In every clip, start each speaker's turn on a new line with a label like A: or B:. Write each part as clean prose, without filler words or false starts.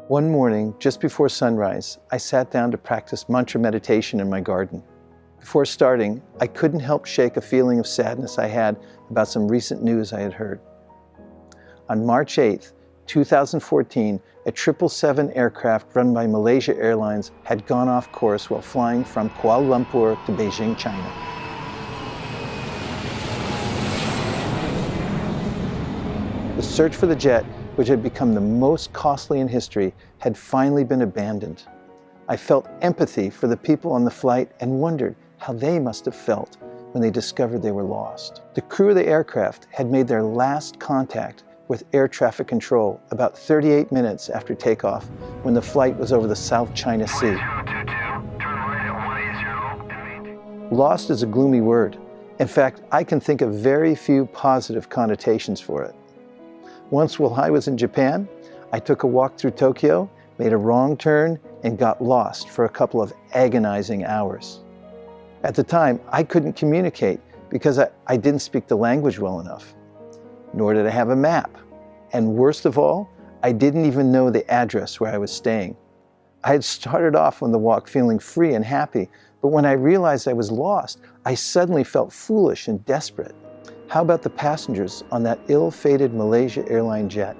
A: One morning, just before sunrise, I sat down to practice mantra meditation in my garden. Before starting, I couldn't help shake a feeling of sadness I had about some recent news I had heard. On March 8th, 2014, a 777 aircraft run by Malaysia Airlines had gone off course while flying from Kuala Lumpur to Beijing, China. The search for the jet, which had become the most costly in history, had finally been abandoned. I felt empathy for the people on the flight and wondered how they must have felt when they discovered they were lost. The crew of the aircraft had made their last contact with air traffic control about 38 minutes after takeoff, when the flight was over the South China Sea. Lost is a gloomy word. In fact, I can think of very few positive connotations for it. Once while I was in Japan, I took a walk through Tokyo, made a wrong turn, and got lost for a couple of agonizing hours. At the time, I couldn't communicate because I didn't speak the language well enough, nor did I have a map. And worst of all, I didn't even know the address where I was staying. I had started off on the walk feeling free and happy, but when I realized I was lost, I suddenly felt foolish and desperate. How about the passengers on that ill-fated Malaysia airline jet?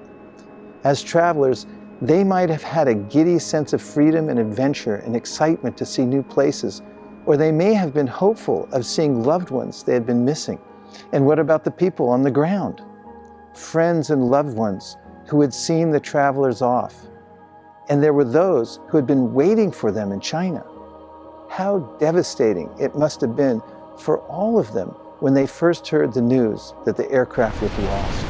A: As travelers, they might have had a giddy sense of freedom and adventure and excitement to see new places, or they may have been hopeful of seeing loved ones they had been missing. And what about the people on the ground? Friends and loved ones who had seen the travelers off. And there were those who had been waiting for them in China. How devastating it must have been for all of them when they first heard the news that the aircraft was lost.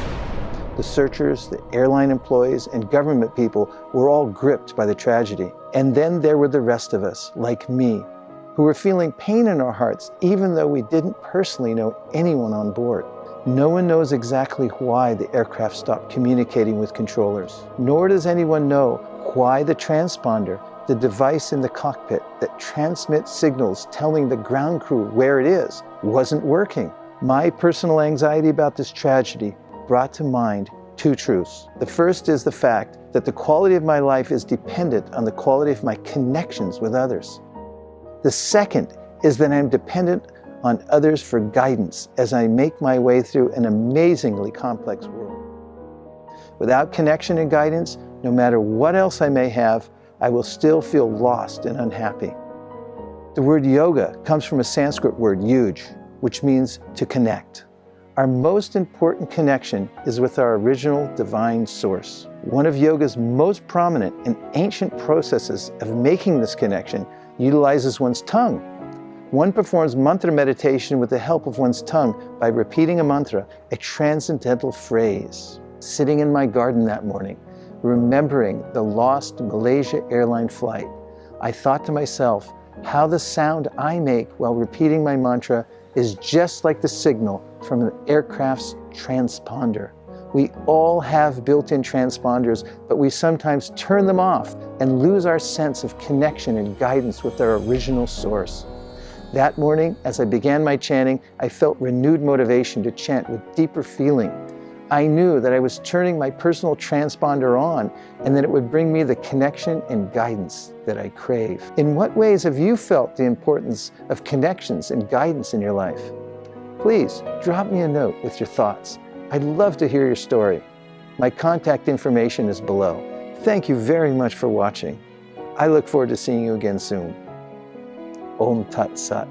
A: The searchers, the airline employees, and government people were all gripped by the tragedy. And then there were the rest of us, like me, who were feeling pain in our hearts even though we didn't personally know anyone on board. No one knows exactly why the aircraft stopped communicating with controllers, nor does anyone know why the transponder, the device in the cockpit that transmits signals telling the ground crew where it is, wasn't working. My personal anxiety about this tragedy brought to mind two truths. The first is the fact that the quality of my life is dependent on the quality of my connections with others. The second is that I'm dependent on others for guidance as I make my way through an amazingly complex world. Without connection and guidance, no matter what else I may have, I will still feel lost and unhappy. The word yoga comes from a Sanskrit word, yuj, which means to connect. Our most important connection is with our original divine source. One of yoga's most prominent and ancient processes of making this connection utilizes one's tongue. One performs mantra meditation with the help of one's tongue by repeating a mantra, a transcendental phrase. Sitting in my garden that morning, remembering the lost Malaysia airline flight, I thought to myself how the sound I make while repeating my mantra is just like the signal from an aircraft's transponder. We all have built-in transponders, but we sometimes turn them off and lose our sense of connection and guidance with our original source. That morning, as I began my chanting, I felt renewed motivation to chant with deeper feeling. I knew that I was turning my personal transponder on and that it would bring me the connection and guidance that I crave. In what ways have you felt the importance of connections and guidance in your life? Please drop me a note with your thoughts. I'd love to hear your story. My contact information is below. Thank you very much for watching. I look forward to seeing you again soon. Om Tat Sat.